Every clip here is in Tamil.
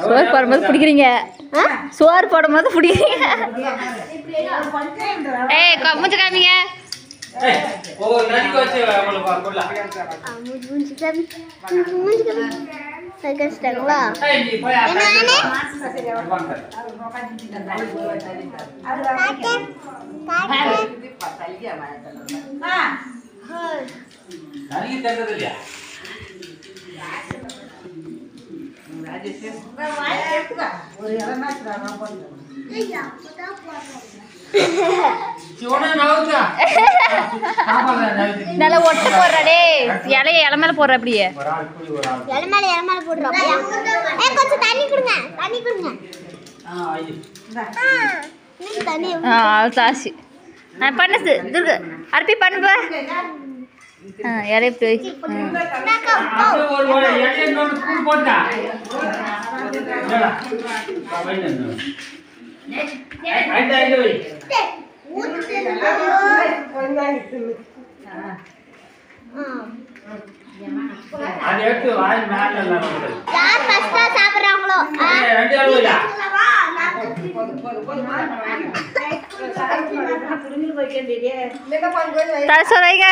சோறு போடும்போது பிடிக்கிறீங்க, சோறு போடும்போது பிடிக்கிறீங்க. ஏய் மூஞ்சி காமிங்க. நல்லா ஒட்டு போடுறாடே, இலைய இலை மேல போடுற. அப்படியே இலை மேல போடுறோம். கொஞ்சம் தண்ணி கொடுங்க, தண்ணி கொடுங்க. தாசி பண்ணு துர்கு, அர்ப்பி பண்ணுப்ப. இலைய போய் சாப்பிடுறாங்களோ தரசோரைங்க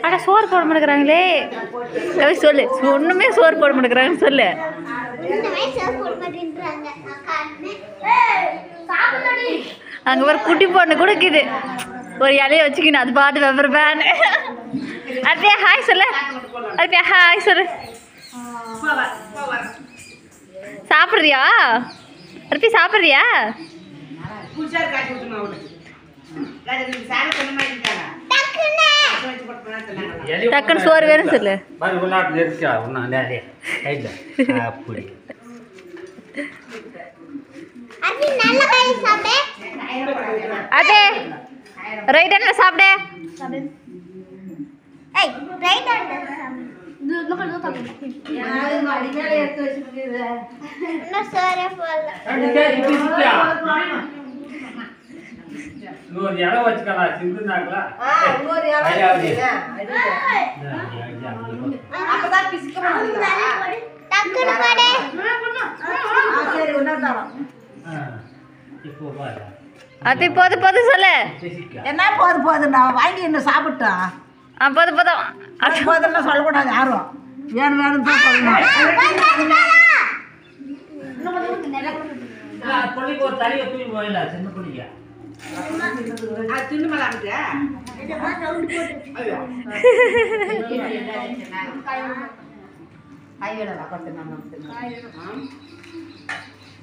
அட சோறு போட மாட்டேங்கிறாங்களே. சொல்லு, ஒண்ணுமே சோறு போட மாட்டேங்கிறாங்கன்னு சொல்லு. அங்க ஒரு குட்டி பொண்ணு கூட இருக்குது, ஒரு இலைய வச்சுக்கணும், அது பாட்டு வெப்பறேன். அப்படியே ஹாய் சொல்லு, அப்படியே ஹாய் சொல்லு. சாப்பிட்றியா அர்ப்பி, சாப்பிட்றியா? டக்குன்னு சோறு வேணும் சொல்லு. அதே ரைட் ஹேண்ட்ல சாப்பிடு. அது போதும் போதும் சொல்லு. என்ன போதும் போதும், நான் வாங்கி என்ன சாப்பிட்டோம். போதும் போதும், அது போதும்னா சொல்லக்கூடாது யாரும். வேணும் வேணும் தான் சொல்லணும்.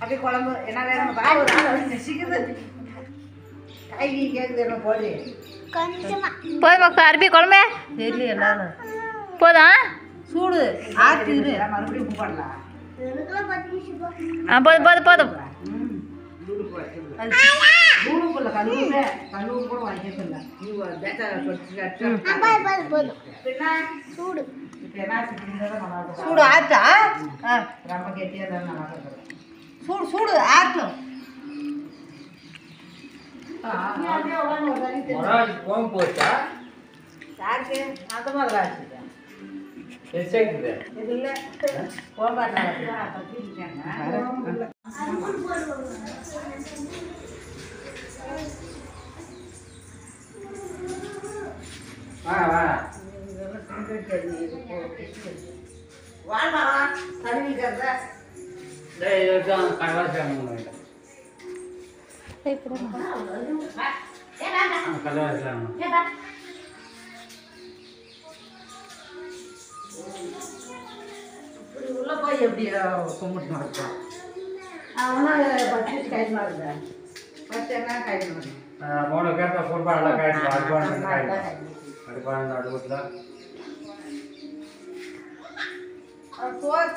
அப்படி குழம்பு என்ன வேணும் கை கேக்குது என்ன போது போதும் அர்ப்பி குழம்பு தெரியல எல்லாரும் போதா சூடு ஆற்று மறுபடியும் உப்பு பண்ணலாம். போதும் போதும் போதும். தூளுக்குள்ள கல்லூரி கூட வாங்கிக்கல சூடு ஆற்றா ரொம்ப கெட்டியாக தான் நல்லா இருக்கும். சூடு சூடு ஆற்றும். யாருக்கு அந்த மாதிரி ஆச்சு இது இல்லை போகாட்டாங்க. உள்ள போய் எப்படி கும்பிட்டு இருக்கும் அவனா பட்டு கை மாறுது பட்டு என்ன கை மாறுது மூணு பேர்த்த ஃபுட்பால்லாம் காய்ச்சி அடுப்பான அடுப்புல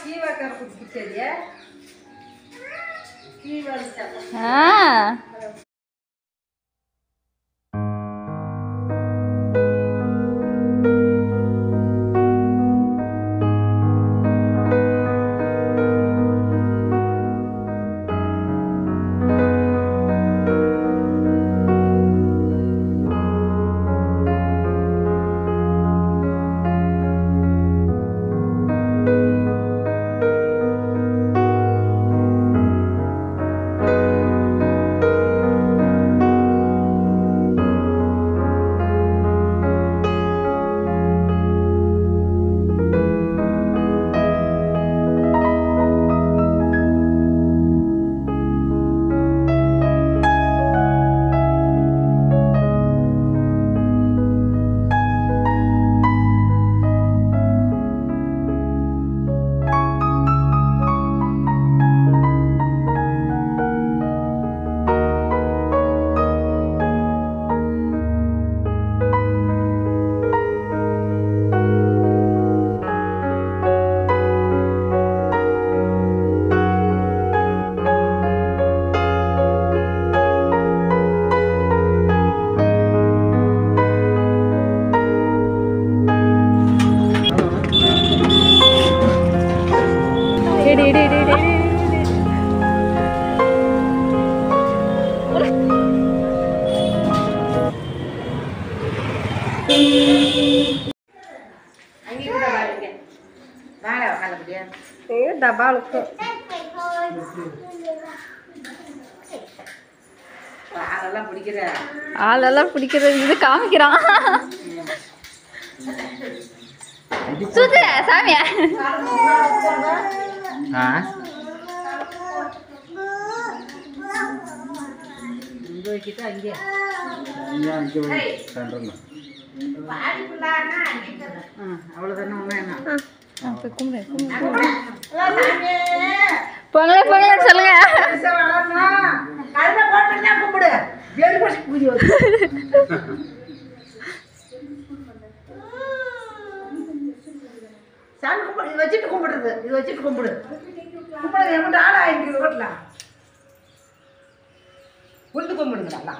கீவக்கார குடிச்சிட்டியா கீவல் ஆ டபாலுக்கு ஆளெல்லாம் பிடிக்கிறது இது காமிக்கிறான் சுத்து சாமியா அவ்வளோதானே ஒன்றும் என்ன பொங்கலே பொங்கலே சொல்லுங்க கும்பிடு சாமி கும்பிடு இது வச்சுட்டு கும்பிடுறது இது வச்சுட்டு கும்பிடு கும்பிடுறது என்கிட்ட ஆளா இருக்குது வீட்டில் உண்டு கும்பிடுங்கடா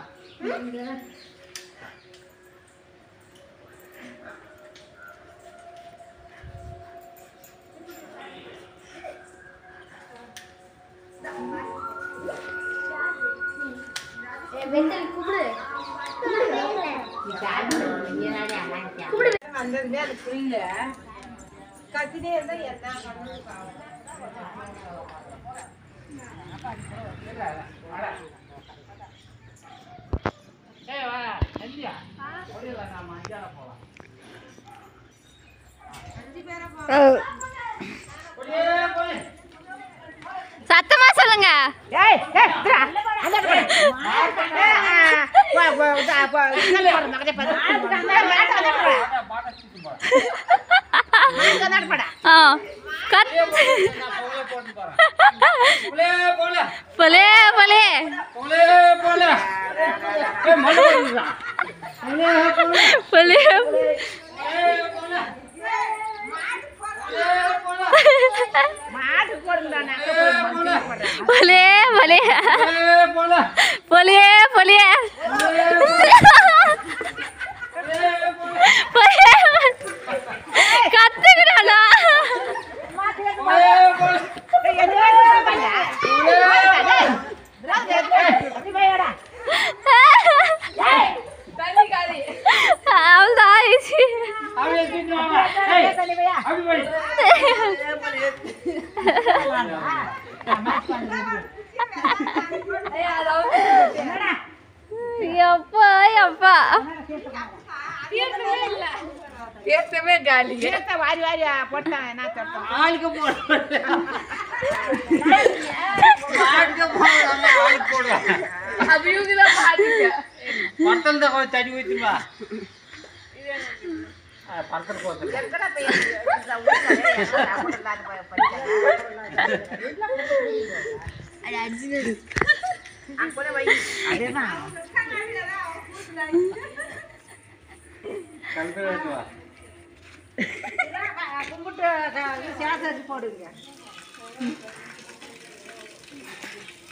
வந்ததுமே அது புரியல கத்தினே இருந்தா என்ன சத்தமா சொல்லுங்க போலே போலே போலே போலே போலே போலே போலே கத்துக்கிறானா எப்பா எப்பா பேசவே காலி வாரி வாரி போட்டான் என்ன சொல்றோம் ஆளுக்கு பத்தல் தான் தடி ஊத்துமா பத்தல் போட்டு கும்பிட்டு சேசரிச்சு போடுங்க.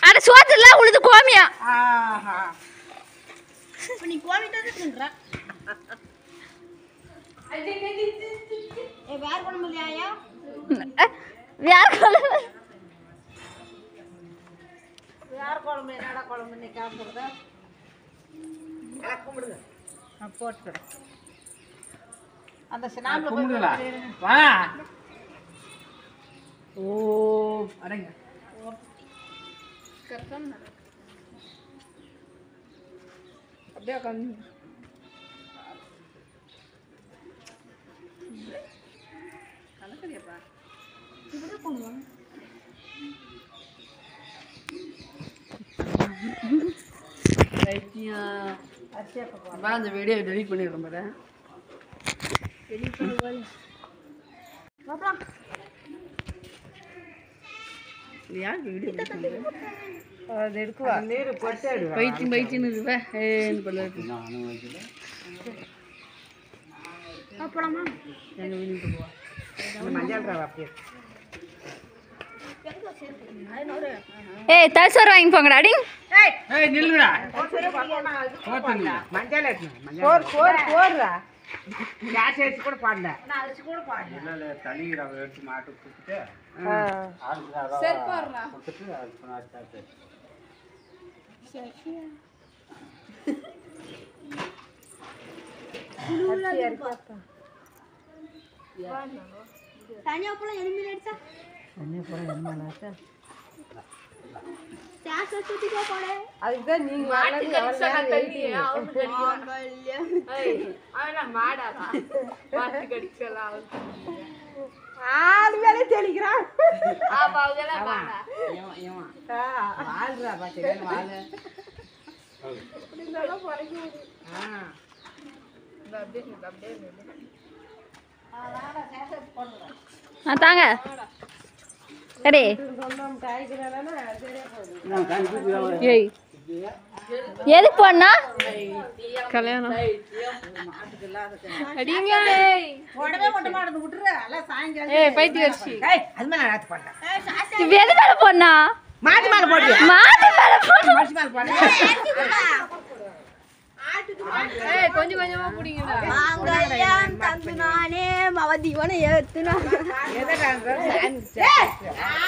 அட சோத்துல உழுது கோமியா. ஆஹா நீ கோவிட்டு தின்ற வேற பண்ண முடியாயா யார் குழம்பு? யார் குழம்பு என்னடா குழம்பு நீ காப்புறத கும்பிடுங்க. போட்டுக்கிறேன் அந்த சினாமில் கும்பிடுங்களா வா. ஓ அடங்க அப்படியே உட்காந்து கலக்கறியப்பா. அந்த வீடியோ டெலிட் பண்ணிடுறேன் பாரு. யார் வீடியோ அது எடுக்குவா நீர் போட்டு பயிற்சின்னு இருப்பேன் ஏன்னு பண்ணல போலாமா எங்கள் வீட்டுக்கு போவா. மஞ்சள் ரவை அப்படியே ஏய் தல்சோறு வாங்கி போங்கடா அடி. ஏய் நில்லுடா. மஞ்சள் போடுறா கேஸ் அரிசி கூட பாடல. அரிசி கூட பாடல. இல்ல இல்ல தனி ரவை எடுத்து மாட்டு கொடுத்துட்டு கொடுத்துட்டு அது தனியா போல எலுமில அடிச்சா சாஸ் சுத்தி போடே அதுதான் நீங்க ஆளு வேலை தெளிக்கிறான். வாழ்றா பாத்தீங்க வாழ தாங்க அடே. ஏய் எது பண்ணா கல்யாணம் உடனே மட்டும் மாடு விட்டுரு. எல்லாம் சாயங்காலம் ஏய் பைத்தியர்ச்சி அது மேல நான் போட்டேன். இது எது மேல பண்ணா? மாட்டு மேல போட்டு மாட்டு மேல பண்ணா. மாட்டு மேல போட்டு ஏய் கொஞ்சம் கொஞ்சமா குடிங்கடா. மாங்கல்யம் தந்து நானே மவதிவன ஏத்துனா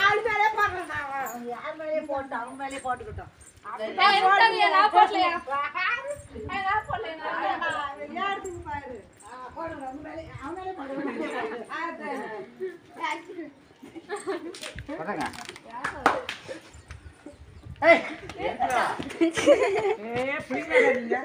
ஆளு மேலே போடுறேன். யார் மேலே போட்டு அவங்க மேலே போட்டுக்கிட்டோம். நான் போடலையா யாருக்கு பாரு போடுங்க அவங்க மேலே போடுங்க. பதங்க. ஏய் பிடிக்காதீங்க.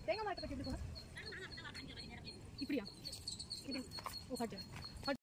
தேங்காய் மாட்டை பற்றி எப்படி போனா இப்படியா இது ஓ காட்டு